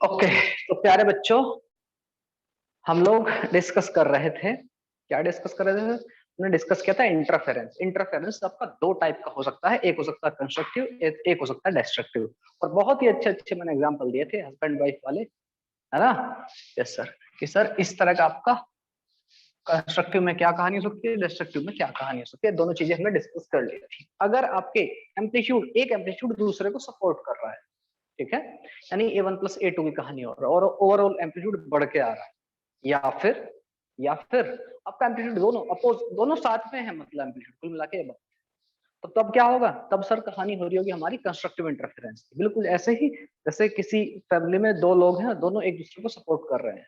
Okay, तो प्यारे बच्चों, हम लोग डिस्कस कर रहे थे। क्या डिस्कस कर रहे थे? हमने डिस्कस किया था इंटरफेरेंस। इंटरफेरेंस आपका दो टाइप का हो सकता है, एक हो सकता है कंस्ट्रक्टिव, एक हो सकता है डिस्ट्रक्टिव। और बहुत ही अच्छे अच्छे मैंने एग्जांपल दिए थे हस्बैंड वाइफ वाले, है ना? यस सर, कि सर इस तरह का आपका कंस्ट्रक्टिव में क्या कहानी हो सकती है, डिस्ट्रक्टिव में क्या कहानी हो सकती है, दोनों चीजें हमने डिस्कस कर ली थी। अगर आपके एम्पलीट्यूड, एक एम्पलीट्यूड दूसरे को सपोर्ट कर रहा है, ठीक है, यानी A1 + A2 की कहानी हो रहा है और ओवरऑल एम्पलीट्यूड बढ़ के आ रहा है, या फिर आपका एम्पलीट्यूड दोनों अपोज, दोनों साथ में है, मतलब एम्पलीट्यूड कुल मिला के, तो तब क्या होगा? तब सर कहानी हो रही होगी हमारी कंस्ट्रक्टिव इंटरफेरेंस। बिल्कुल ऐसे ही जैसे किसी फैमिली में दो लोग हैं, दोनों एक दूसरे को सपोर्ट कर रहे हैं,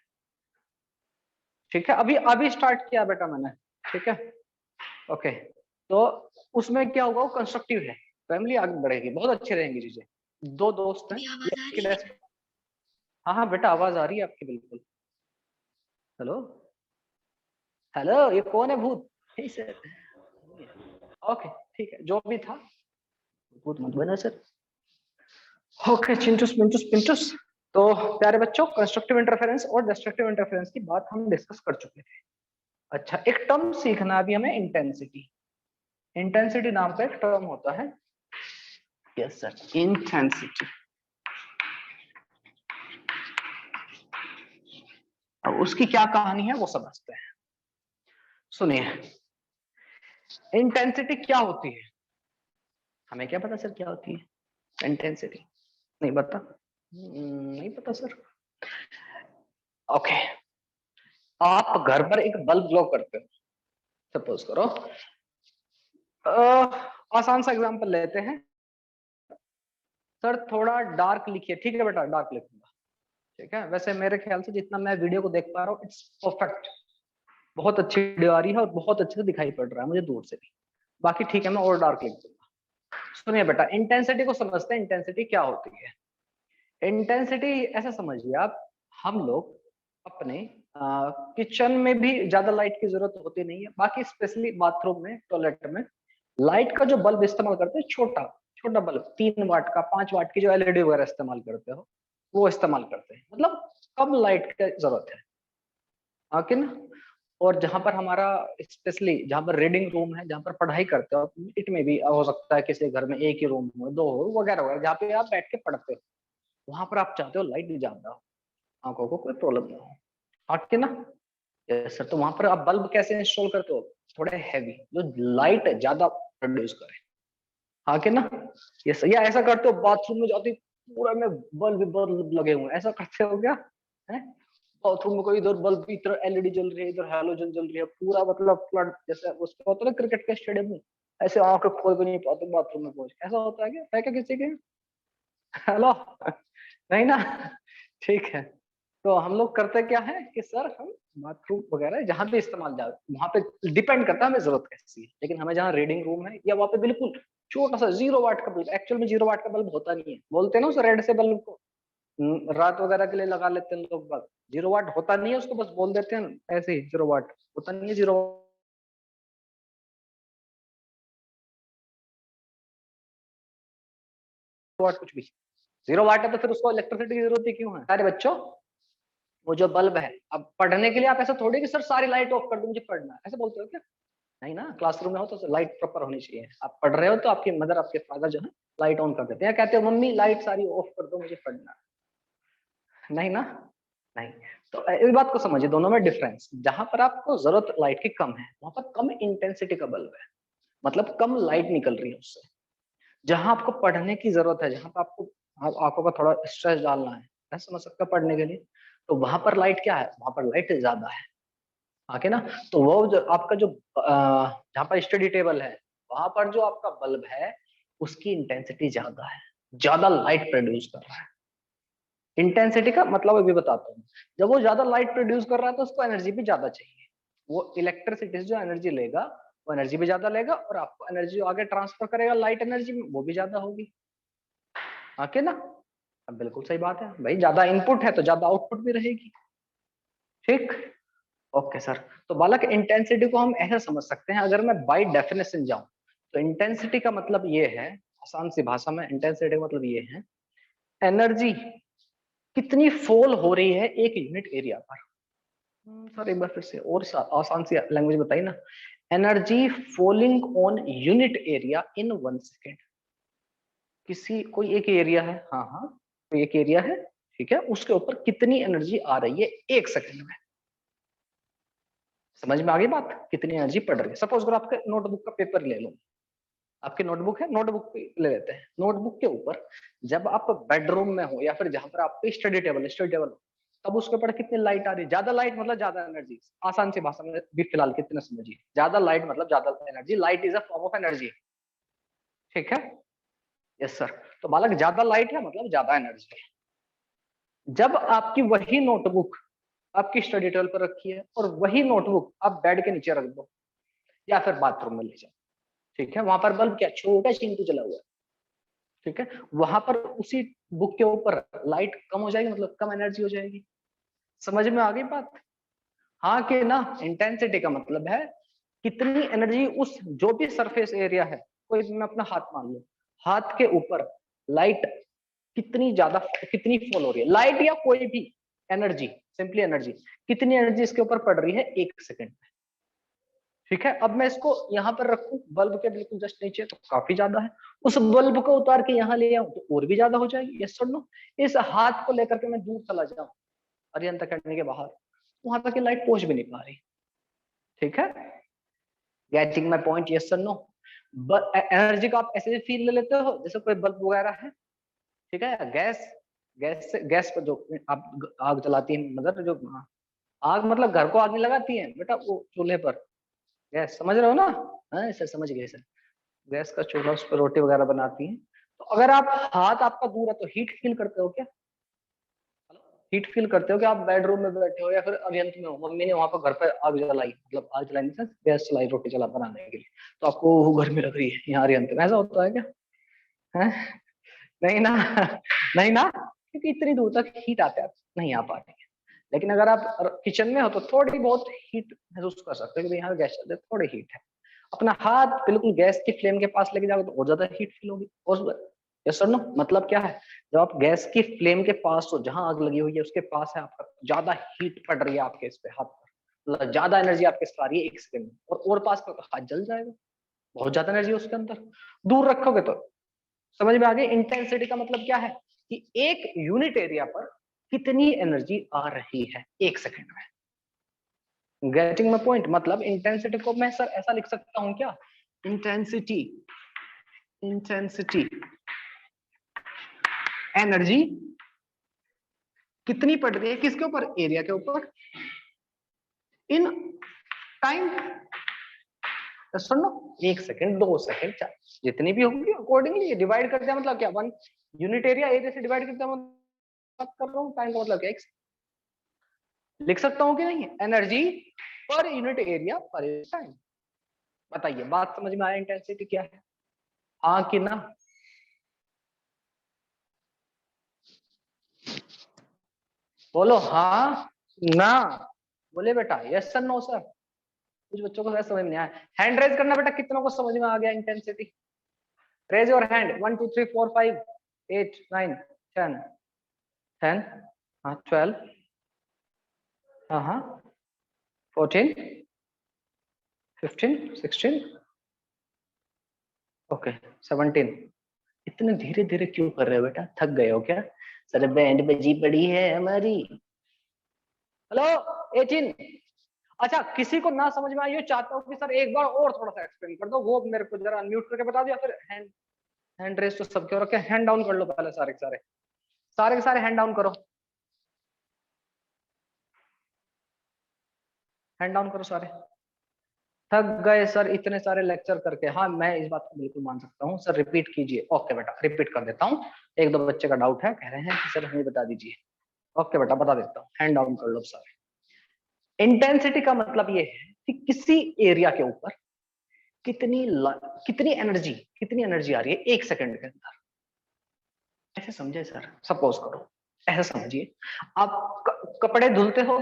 ठीक है। अभी अभी स्टार्ट किया बेटा मैंने, ठीक है, ओके। तो उसमें क्या होगा? वो कंस्ट्रक्टिव है, फैमिली आगे बढ़ेगी, बहुत अच्छी रहेंगी चीजें। दो दोस्त हैं, आवाज आ रही है? हाँ हाँ बेटा, आवाज आ रही है आपकी, बिल्कुल। हेलो हेलो, ये कौन है भूत? ओके ठीक है, जो भी था, भूत मत बना सर। ओके, चिंटूस मिंटूस पिंटूस। तो प्यारे बच्चों, कंस्ट्रक्टिव इंटरफेरेंस और डिस्ट्रक्टिव इंटरफेरेंस की बात हम डिस्कस कर चुके थे। अच्छा, एक टर्म सीखना अभी हमें, इंटेंसिटी। इंटेंसिटी नाम का एक टर्म होता है, यस सर, इंटेंसिटी। अब उसकी क्या कहानी है वो समझते हैं। सुनिए, इंटेंसिटी क्या होती है? हमें क्या पता सर क्या होती है इंटेंसिटी? नहीं पता? नहीं पता सर। ओके, आप घर पर एक बल्ब ग्लो करते हो, सपोज करो। आसान सा एग्जांपल लेते हैं सर, थोड़ा डार्क लिखिए, ठीक है बेटा, डार्क लिखूंगा, ठीक है। वैसे मेरे ख्याल से जितना मैं वीडियो को देख पा रहा हूँ, इट्स परफेक्ट, बहुत अच्छी वीडियो आ रही है और बहुत अच्छे से दिखाई पड़ रहा है मुझे दूर से भी। बाकी ठीक है, मैं और डार्क लिख दूंगा। सुनिए बेटा, इंटेंसिटी को समझते हैं। इंटेंसिटी क्या होती है? इंटेंसिटी ऐसा समझिए आप, हम लोग अपने किचन में भी ज्यादा लाइट की जरूरत होती नहीं है, बाकी स्पेशली बाथरूम में, टॉयलेट में लाइट का जो बल्ब इस्तेमाल करते हैं, छोटा छोटा बल्ब, 3 वाट का, 5 वाट की जो एलईडी वगैरह इस्तेमाल करते हो, वो इस्तेमाल करते हैं, मतलब कम लाइट की जरूरत है, हाँ कि ना? और जहां पर हमारा स्पेशली, जहां पर रीडिंग रूम है, जहां पर पढ़ाई करते हो, इट में भी हो सकता है किसी घर में एक ही रूम हो, दो हो, वगैरह वगैरह, जहाँ पे आप बैठ के पढ़ते हो, वहां पर आप चाहते हो लाइट भी ज्यादा हो, आंखों को कोई प्रॉब्लम ना हो, हाँ कि ना? Yes sir. तो वहां पर आप बल्ब कैसे इंस्टॉल करते हो? थोड़े हैवी, जो लाइट ज्यादा प्रोड्यूस करे, हाँ कि ना? यस, या ऐसा करते हो बाथरूम में जाते ही पूरा में बल्ब बल्ब लगे हुए हैं, ऐसा करते हो क्या? है, बाथरूम में कोई इधर बल्ब, इधर एलईडी जल रही है, इधर हैलोजन जल रही है, पूरा मतलब फ्लड, जैसे उसको होता है ना क्रिकेट के स्टेडियम में, ऐसे आंखें खोल भी नहीं पाते बाथरूम में पहुंच, ऐसा होता है क्या किसी के? हेलो, नहीं ना? ठीक है। तो हम लोग करते क्या है कि सर, हम बाथरूम वगैरह जहां भी इस्तेमाल जाए, वहां पे डिपेंड करता है हमें जरूरत कैसी है, लेकिन हमें जहाँ रीडिंग रूम है या वहां पे बिल्कुल छोटा सा 0 वाट का बल्ब, एक्चुअल में 0 वाट का बल्ब होता नहीं है, बोलते हैं ना उस रेड से बल्ब को, रात वगैरह के लिए लगा लेते हैं लोग बल्ब, 0 वाट होता नहीं है उसको, बस बोल देते हैं ऐसे ही, 0 वाट होता नहीं है, 0 वाट कुछ भी, 0 वाट है तो फिर उसको इलेक्ट्रिसिटी की जरूरत ही क्यों है? अरे बच्चों, वो जो बल्ब है, अब पढ़ने के लिए आप ऐसा थोड़ी कि सर सारी लाइट ऑफ कर दो मुझे पढ़ना है, ऐसे बोलते हो क्या? नहीं ना, क्लासरूम में हो तो लाइट प्रॉपर होनी चाहिए, आप पढ़ रहे हो तो आपकी मदर, आपके फादर जो है लाइट ऑन कर देते हैं, कहते हो मम्मी लाइट सारी ऑफ कर दो मुझे पढ़ना है, नहीं ना? नहीं। तो इस बात को समझिए, दोनों में डिफरेंस, जहां पर आपको जरूरत लाइट की कम है, वहां पर कम इंटेंसिटी का बल्ब है, मतलब कम लाइट निकल रही है उससे। जहां आपको पढ़ने की जरूरत है, जहां पर आपको आंखों का थोड़ा स्ट्रेस डालना है, मैं समझ सकता पढ़ने के लिए, तो वहां पर लाइट क्या है? वहां पर लाइट ज्यादा है, आके ना? तो वो जो आपका जो जहाँ पर स्टडी टेबल है, वहां पर जो आपका बल्ब है, उसकी इंटेंसिटी ज्यादा है, ज्यादा लाइट प्रोड्यूस कर रहा है। इंटेंसिटी का मतलब अभी बताता हूँ। जब वो ज्यादा लाइट प्रोड्यूस कर रहा है तो उसको एनर्जी भी ज्यादा चाहिए, वो इलेक्ट्रिसिटी से जो एनर्जी लेगा, वो एनर्जी भी ज्यादा लेगा, और आपको एनर्जी आगे ट्रांसफर करेगा लाइट एनर्जी में, वो भी ज्यादा होगी, आके ना? अब बिल्कुल सही बात है भाई, ज्यादा इनपुट है तो ज्यादा आउटपुट भी रहेगी, ठीक? Okay sir. तो बालक, इंटेंसिटी को हम ऐसे समझ सकते हैं, अगर मैं बाय डेफिनेशन जाऊं, तो इंटेंसिटी का मतलब ये है, आसान सी भाषा में इंटेंसिटी का मतलब ये है, एनर्जी कितनी फॉल हो रही है एक यूनिट एरिया पर। सर एक बार फिर से और आसान सी लैंग्वेज बताइए ना। Energy falling on unit area in 1 second. किसी कोई एक एरिया है, हाँ हाँ कोई एक एरिया है, ठीक है, उसके ऊपर कितनी एनर्जी आ रही है 1 सेकेंड में। समझ में आ गई बात, कितनी एनर्जी पड़ रही है। सपोज करो आपके नोटबुक का पेपर ले लो, आपकी नोटबुक है, नोटबुक ले लेते हैं। नोटबुक के ऊपर जब आप बेडरूम में हो या फिर जहां पर आपकी स्टडी टेबल हो, तब उसके ऊपर कितनी लाइट आ रही है। ज्यादा लाइट मतलब ज्यादा एनर्जी। आसान सी भाषा में भी फिलहाल कितने समझिए, ज्यादा लाइट मतलब ज्यादा energy. Light is a form of energy, ठीक है। Yes sir. तो बालक ज्यादा लाइट है मतलब ज्यादा एनर्जी है। जब आपकी वही नोटबुक आपकी स्टडी टेबल पर रखी है और वही नोटबुक आप बेड के नीचे रख दो या फिर बाथरूम में ले जाओ, ठीक है, वहां पर बल्ब क्या छोटा चिंटू जला हुआ है, ठीक है, वहां पर उसी बुक के ऊपर लाइट कम हो जाएगी मतलब कम एनर्जी हो जाएगी। समझ में आ गई बात, हाँ कि ना। इंटेंसिटी का मतलब है कितनी एनर्जी उस जो भी सरफेस एरिया है, कोई मैं अपना हाथ मान लूं, हाथ के ऊपर लाइट कितनी ज्यादा कितनी फॉल हो रही है, लाइट या कोई भी एनर्जी, सिंपली एनर्जी, कितनी एनर्जी इसके ऊपर पड़ रही है 1 सेकेंड में, ठीक है। अब मैं इसको यहाँ पर रखूं बल्ब के बिल्कुल जस्ट नीचे तो काफी ज्यादा है, उस बल्ब को उतार के यहाँ ले आऊं तो और भी ज्यादा हो जाएगी। यस और नो। इस हाथ को लेकर के मैं दूर चला जाऊं अरियंत अकेडमी के बाहर, वहां तक की लाइट पहुंच भी नहीं पा रही, ठीक है। गेटिंग माई पॉइंट, यस और नो। एनर्जी को आप ऐसे फील ले लेते हो जैसे कोई बल्ब वगैरह है, ठीक है। गैस गैस पर जो आप आग जलाती है, मतलब जो आग मतलब घर को आग नहीं लगाती है बेटा, वो चूल्हे पर गैस, समझ रहे हो ना। हाँ सर समझ गए सर। गैस का चूल्हा, उस पर रोटी वगैरह बनाती है। तो अगर आप हाथ आपका दूर है तो हीट फील करते हो क्या? हीट फील करते हो कि आप बेडरूम में बैठे हो या फिर अरियंत में हो, मम्मी ने वहां पर घर पर आग जलाई, मतलब आग जलाई नहीं, गैस चलाई रोटी चला बनाने के लिए, तो आपको वो गर्मी लग रही है यहाँ अरियंत में, ऐसा होता है क्या? है? नहीं ना। नहीं ना, क्योंकि इतनी दूर तक हीट आते नहीं आ पाती है। लेकिन अगर आप किचन में हो तो थोड़ी बहुत हीट महसूस कर सकते हो कि यहाँ गैस चलते थोड़ी हीट है। अपना हाथ बिल्कुल गैस की फ्लेम के पास लेके जाओगे तो और ज्यादा हीट फील होगी। और यस सर नो, मतलब क्या है, जब आप गैस की फ्लेम के पास हो, जहां आग लगी हुई है उसके पास है आपका, ज्यादा हीट पड़ रही है आपके इस पे हाथ पर, मतलब ज्यादा एनर्जी आपके इस पर आ रही है 1 सेकंड में, और पास का हाथ जल जाएगा, बहुत ज्यादा एनर्जी उसके अंदर। दूर रखोगे तो समझ में आ गई। इंटेंसिटी का मतलब क्या है कि एक यूनिट एरिया पर कितनी एनर्जी आ रही है 1 सेकंड में। गेटिंग माय पॉइंट, मतलब इंटेंसिटी को मैं सर ऐसा लिख सकता हूं क्या, इंटेंसिटी इंटेंसिटी एनर्जी कितनी पड़ रही है किसके ऊपर, एरिया के ऊपर, इन टाइम। सुनो, 1 सेकंड 2 सेकंड 4 जितनी भी होंगी अकॉर्डिंगली डिवाइड कर दिया, मतलब क्या 1 यूनिट एरिया से डिवाइड कर दिया, बात कर रहा हूँ टाइम का मतलब क्या, लिख सकता हूँ कि नहीं, एनर्जी पर यूनिट एरिया पर टाइम। बताइए बात समझ में आया, इंटेंसिटी क्या है, हाँ कि ना। बोलो हाँ ना, बोले बेटा यस सर नो सर। कुछ बच्चों को समझ में नहीं आया, हैंड रेज करना बेटा, कितनों को समझ में आ गया इंटेंसिटी, रेज योर हैंड, 1 2 3 4 5 8 9 10 10 हाँ 12 हाँ हाँ 14 15 16 ओके 17। इतने धीरे धीरे क्यों कर रहे हो बेटा, थक गए हो क्या? सर बैंड बजी पड़ी है हमारी। हेलो 18। अच्छा किसी को ना समझ में आई चाहता हूँ कि सर एक बार और थोड़ा सा एक्सप्लेन कर दो, वो मेरे को जरा अनम्यूट करके बता दिया, फिर हैंड हैंड रेस तो सबके हो रखे, हैंड डाउन कर लो पहले, सारे के सारे, सारे के सारे हैंड डाउन करो, हैंड डाउन करो सारे। थक गए सर इतने सारे लेक्चर करके, हाँ मैं इस बात को बिल्कुल मान सकता हूँ सर, रिपीट कीजिए। ओके बेटा रिपीट कर देता हूँ, एक दो बच्चे का डाउट है, कह रहे हैं कि सर हमें बता दीजिए। ओके बेटा बता देता हूँ, हैंड डाउन कर लो सारे। इंटेंसिटी का मतलब ये है कि किसी एरिया के ऊपर कितनी कितनी एनर्जी आ रही है 1 सेकंड के अंदर। ऐसे समझे सर, सपोज करो ऐसा समझिए, आप कपड़े धुलते हो,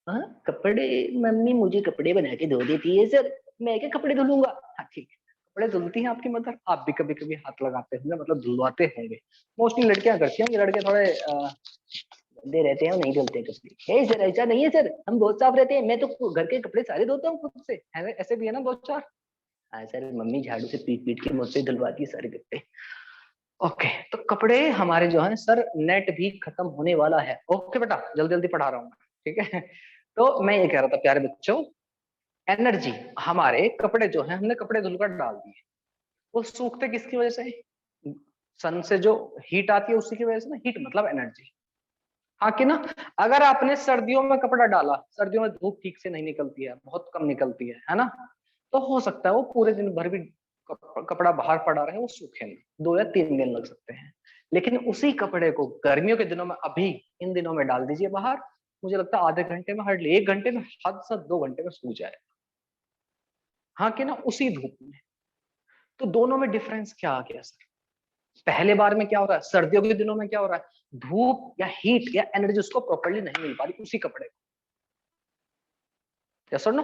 हाँ कपड़े, मम्मी मुझे कपड़े बना के धो देती है सर, मैं क्या कपड़े धुलूंगा, हाँ ठीक है, कपड़े धुलती हैं आपकी मदर, आप भी कभी कभी हाथ लगाते होंगे, मतलब धुलवाते होंगे, मोस्टली लड़कियां करती होंगी, लड़के थोड़े गंदे रहते हैं और नहीं धुलते कपड़े। है सर, ऐसा नहीं है सर, हम बहुत साफ रहते हैं, मैं तो घर के कपड़े सारे धोता हूँ खुद से। ऐसे भी है ना दो चार। हाँ सर, मम्मी झाड़ू से पीट पीट के मुझसे धुलवाती है सारे कपड़े। ओके, तो कपड़े हमारे जो है सर, नेट भी खत्म होने वाला है। ओके बेटा, जल्दी जल्दी पढ़ा रहा हूँ मैं, ठीक है। तो मैं ये कह रहा था प्यारे बच्चों, एनर्जी, हमारे कपड़े जो है, हमने कपड़े धुलकर डाल दिए, वो सूखते किसकी वजह से? सन से जो हीट आती है उसी की वजह से ना। हीट मतलब एनर्जी, हाँ कि ना। अगर आपने सर्दियों में कपड़ा डाला, सर्दियों में धूप ठीक से नहीं निकलती है, बहुत कम निकलती है ना, तो हो सकता है वो पूरे दिन भर भी कपड़ा बाहर पड़ा रहे, वो सूखे नहीं, 2 या 3 दिन लग सकते हैं। लेकिन उसी कपड़े को गर्मियों के दिनों में, अभी इन दिनों में डाल दीजिए बाहर, मुझे लगता है आधे घंटे में, हार्डली 1 घंटे में, हद से 2 घंटे में सूख जाएगा, हाँ कि ना, उसी धूप में। तो दोनों में डिफरेंस क्या आ गया सर? पहले बार में क्या हो रहा है, सर्दियों के दिनों में क्या हो रहा है, धूप या हीट या एनर्जी उसको प्रॉपर्ली नहीं मिल पा रही उसी कपड़े को। Yes sir, no?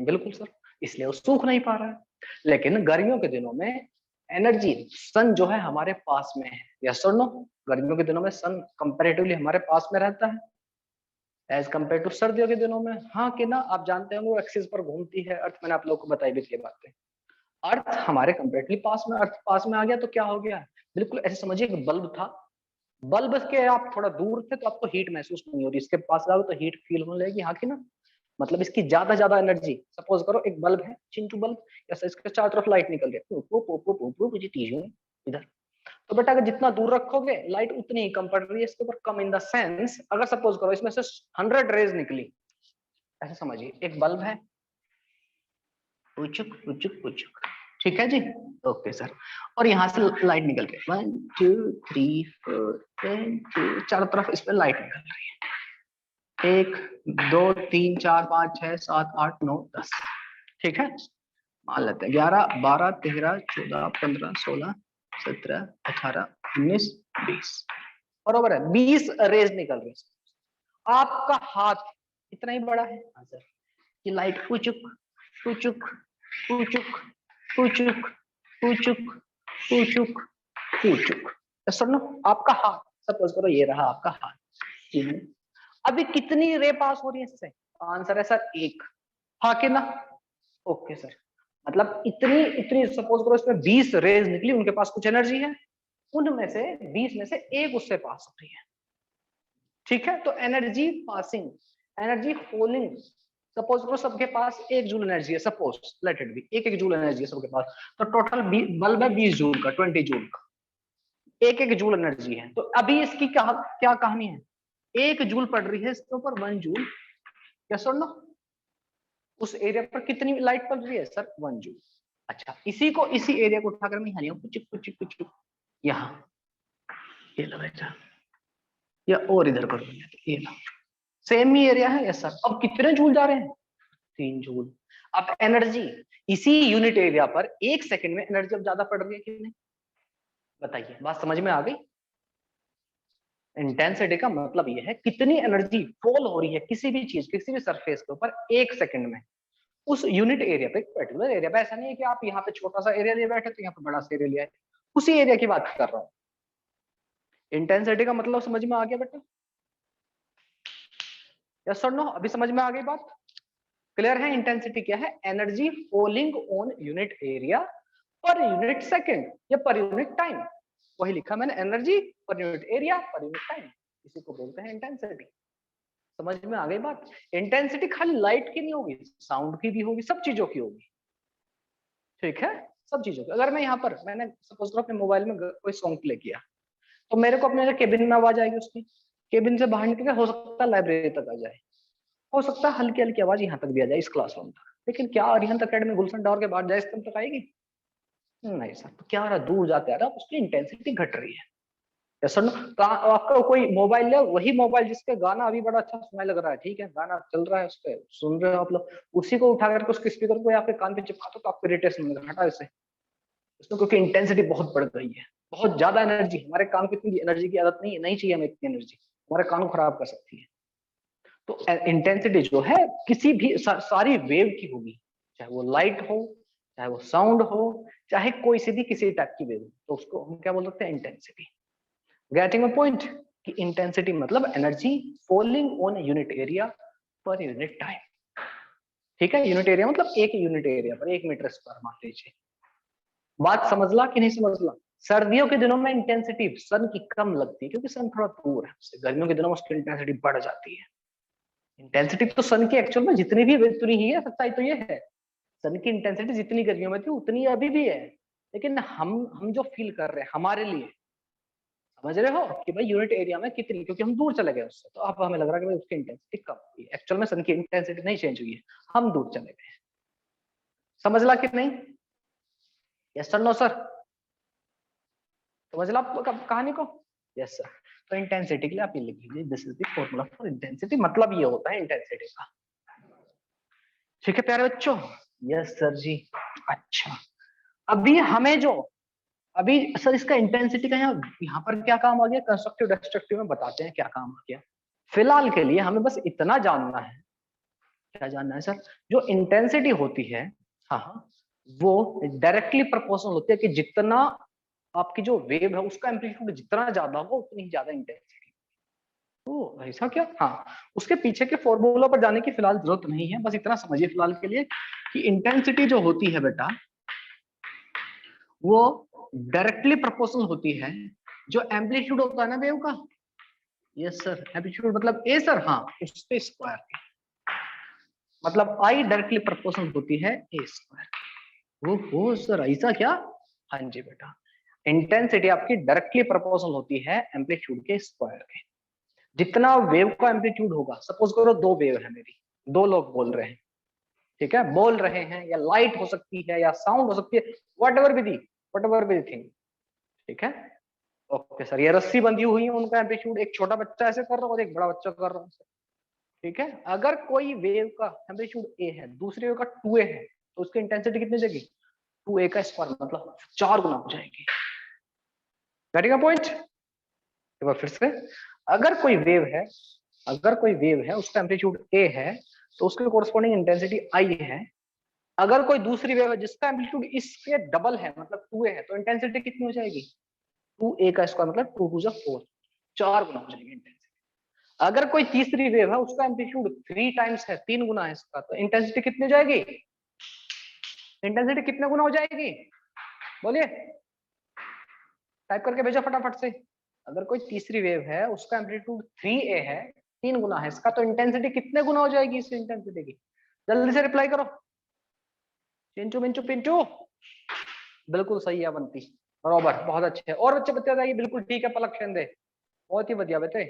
बिल्कुल सर, इसलिए वो सूख नहीं पा रहा है। लेकिन गर्मियों के दिनों में एनर्जी, सन जो है हमारे पास में है। Yes sir, no? गर्मियों के दिनों में सन कंपैरेटिवली हमारे पास में रहता है एज कंपेयर टू सर्दियों के दिनों में, हाँ कि ना। आप जानते हैं वो एक्सिस पर घूमती है अर्थ, मैंने आप लोगों को बताई भी थी बातें। अर्थ हमारे कंपेरेटिवली पास में, अर्थ पास में आ गया तो क्या हो गया, बिल्कुल ऐसे समझिए एक बल्ब था, बल्ब के आप थोड़ा दूर थे तो आपको हीट महसूस नहीं हो रही, इसके पास जाओ तो हीट फील होने लगेगी, हाँ कि ना। मतलब इसकी ज्यादा एनर्जी, सपोज करो एक बल्ब है, चिंटू बल्ब, ऐसा इसके चारों तरफ लाइट निकल रही है इधर, तो बेटा अगर जितना दूर रखोगे लाइट उतनी ही कम पड़ रही है इसके ऊपर, कम इन द सेंस, अगर सपोज करो इसमें से 100 रेज निकली, ऐसे समझिए एक बल्ब है, पुचुक पुचुक पुचुक, ठीक है जी, ओके सर। और यहाँ से लाइट निकल रही है 1 2 3 4 10 चारों तरफ इसमें लाइट निकल रही है, 1 2 3 4 5 6 7 8 9 10, ठीक है। मान लेते हैं 11 12 13 14 15 16 17 18 19 20, बरोबर है, 20 रेज निकल रही है। आपका हाथ इतना ही बड़ा है, हाँ सर, ये लाइट पुचुक पुचुक पुचुक पुचुक पुचुक पुचुक पुचुक, सुनो आपका हाथ, सपोज करो ये रहा आपका हाथ, अभी कितनी रे पास हो रही है इससे? आंसर है सर 1, हाँ कि ना। ओके सर, मतलब इतनी इतनी, सपोज करो इसमें 20 रेज निकली, उनके पास कुछ एनर्जी है, उनमें से 20 में से एक उससे पास हो रही है, ठीक है। तो energy passing, energy falling, suppose करो सबके पास 1 जूल एनर्जी है, suppose let it be 1 joule energy है सबके पास, तो टोटल बल्ब है 20 जूल का, 20 जूल का, 1 जूल एनर्जी है। तो अभी इसकी क्या कहानी है, 1 जूल पड़ रही है इसके ऊपर 1 जूल, यस और नो? उस एरिया पर कितनी लाइट पड़ रही है सर? 1 जूल। अच्छा, इसी को, इसी एरिया को उठाकर मैं यहाँ कुछ यहाँ, ये लो बेटा, या और इधर करो, ये लो, सेम ही एरिया है, यस सर। अब कितने जूल जा रहे हैं? 3 जूल। अब एनर्जी इसी यूनिट एरिया पर 1 सेकंड में एनर्जी अब ज्यादा पड़ रही है कि नहीं, बताइए, बात समझ में आ गई? इंटेंसिटी का मतलब ये है कितनी एनर्जी फॉल हो रही है किसी भी चीज, किसी भी सरफेस के ऊपर 1 सेकंड में, उस यूनिट एरिया पे, पर्टिकुलर एरिया पे। ऐसा नहीं है कि आप यहाँ पे छोटा सा एरिया लिए बैठे तो यहाँ पे बड़ा सा एरिया लिया है, उसी एरिया की बात कर रहा हूँ। इंटेंसिटी का मतलब समझ में आ गया बेटा? यस और नो? अभी समझ में आ गई बात? क्लियर है? इंटेंसिटी क्या है? Energy falling on unit area per unit second या पर यूनिट टाइम, वही लिखा मैंने, energy per unit area per unit time, इसी को बोलते हैं इंटेंसिटी। समझ में आ गई बात? इंटेंसिटी खाली लाइट की नहीं होगी, साउंड की भी होगी, सब चीजों की होगी, ठीक है, सब चीजों की। अगर मैं यहाँ पर, मैंने सपोज करो अपने मोबाइल में कोई सॉन्ग प्ले किया, तो मेरे को अपने केबिन में आवाज आएगी उसकी, केबिन से बाहर निकल के हो सकता है लाइब्रेरी तक आ जाए, हो सकता है हल्की हल्की आवाज यहाँ तक भी आ जाए, इस क्लासरूम तक, लेकिन क्या अरिहंत अकेडमी गुलशन टावर के बाद जाए तब तक आएगी? नहीं सर। तो क्या हो रहा, दूर जाते आ रहा, उसकी इंटेंसिटी घट रही है। सर, आपका कोई मोबाइल ले, वही मोबाइल जिसके गाना अभी बड़ा अच्छा सुनाई लग रहा है, ठीक है, गाना चल रहा है, उस पर सुन रहे हो आप लोग, उसी को उठा करके उसके स्पीकर को आपके कान पे चिपका दो तो आपको इरिटेशन मिलेगा, हटा इसे उसमें, क्योंकि इंटेंसिटी बहुत बढ़ गई है, बहुत ज्यादा एनर्जी। हमारे कान को इतनी एनर्जी की आदत नहीं है, नहीं चाहिए हमें इतनी एनर्जी, हमारे कान को खराब कर सकती है। तो इंटेंसिटी जो है किसी भी सारी वेव की होगी, चाहे वो लाइट हो, चाहे वो साउंड हो, चाहे कोई सी भी किसी टाइप की वेव, तो उसको हम क्या बोल सकते हैं? इंटेंसिटी। Getting a point? कि इंटेंसिटी मतलब energy falling on unit area per unit time. ठीक है, यूनिट एरिया मतलब एक यूनिट एरिया पर 1 मीटर स्क्वायर मान लीजिए। बात समझला कि नहीं समझला? सर्दियों के दिनों में इंटेंसिटी सन की कम लगती है क्योंकि सन थोड़ा दूर है उससे, गर्मियों के दिनों में उसकी इंटेंसिटी बढ़ जाती है। इंटेंसिटी तो सन की एक्चुअल में जितनी भी उतनी ही है, सच्चाई तो ये है। सन की इंटेंसिटी जितनी गर्मियों में थी उतनी अभी भी है, लेकिन हम जो फील कर रहे हैं हमारे लिए, समझ रहे हो कि भाई यूनिट एरिया में कितनी, क्योंकि हम दूर चले गए उससे, तो अब हमें लग रहा है कि भाई उसकी इंटेंसिटी कम हुई है। एक्चुअल में सन की इंटेंसिटी नहीं चेंज हुई है, हम दूर चले गए। समझला कि नहीं? Yes sir no sir? समझला कहानी को? Yes sir. तो इंटेंसिटी के लिए आप ये लिख लीजिए, this is the formula for intensity, मतलब ये होता है इंटेंसिटी का। ठीक है प्यारे बच्चों? यस सर जी। अच्छा, अभी हमें जो अभी सर इसका इंटेंसिटी का यहाँ पर क्या काम आ गया, कंस्ट्रक्टिव डिस्ट्रक्टिव में बताते हैं क्या काम आ गया। फिलहाल के लिए हमें बस इतना जानना है। क्या जानना है सर? जो इंटेंसिटी होती है, हाँ, वो डायरेक्टली प्रोपोर्शनल होती है कि जितना आपकी जो वेव है उसका एम्पलीट्यूड जितना ज्यादा होगा उतनी ही ज्यादा इंटेंसिटी। तो ऐसा क्या? हाँ, उसके पीछे के फॉर्मूला पर जाने की फिलहाल जरूरत नहीं है, बस इतना समझिए फिलहाल के लिए कि इंटेंसिटी जो होती है बेटा, वो डायरेक्टली प्रोपोर्शनल होती है जो एम्पलीट्यूड होता है ना वेव का। यस सर, एम्पलीट्यूड मतलब ए सर, हाँ, उसके स्क्वायर के, मतलब आई डायरेक्टली प्रोपोर्शनल होती है ए स्क्वायर। ओहो सर, ऐसा क्या? हाँ जी बेटा, इंटेंसिटी आपकी डायरेक्टली प्रोपोर्शनल होती है एम्पलीट्यूड के स्क्वायर के। जितना वेव का एम्पलीट्यूड होगा, सपोज करो 2 वेव है मेरी, 2 लोग बोल रहे हैं, ठीक है, बोल रहे हैं, या लाइट हो सकती है या साउंड हो सकती है, वट एवर बी थिंग, ठीक है। ओके सर, ये रस्सी बंधी हुई है, उनका एम्पलीट्यूड, एक छोटा बच्चा ऐसे कर रहा है और एक बड़ा बच्चा कर रहा है, ठीक है। अगर कोई वेव का एम्पलीट्यूड ए है, दूसरी वेव का 2a है, तो उसकी इंटेंसिटी कितनी हो जाएगी? 2a का स्क्वायर, मतलब 4 गुना हो जाएगी। बैठेगा पॉइंट? एक बार फिर से, अगर कोई वेव है, उसका एम्पलीट्यूड ए है, तो उसके कोरस्पॉन्डिंग इंटेंसिटी आई है। अगर कोई दूसरी वेव है जिसका एम्पलीट्यूड इसके डबल है, मतलब 2a है, तो इंटेंसिटी कितनी हो जाएगी? 2a का स्क्वायर, मतलब 2 टू 4, 4 गुना हो जाएगी इंटेंसिटी। अगर कोई तीसरी वेव है, उसका एम्पलीट्यूड 3 टाइम्स है, 3 गुना है इसका, तो इंटेंसिटी कितनी हो जाएगी? इंटेंसिटी कितने गुना हो जाएगी? बोलिए, टाइप करके भेजो फटाफट से। अगर कोई तीसरी वेव है, उसका एम्पलीट्यूड 3a है, 3 गुना है इसका, तो इंटेंसिटी कितने गुना हो जाएगी इस इंटेंसिटी की? जल्दी से रिप्लाई करो। चिंचू मिंचू पिंचू, बिल्कुल सही है बनती, बराबर, बहुत अच्छे। और बच्चे बता जाइए, बिल्कुल ठीक है पलक शेंदे, बहुत ही बढ़िया बेटे।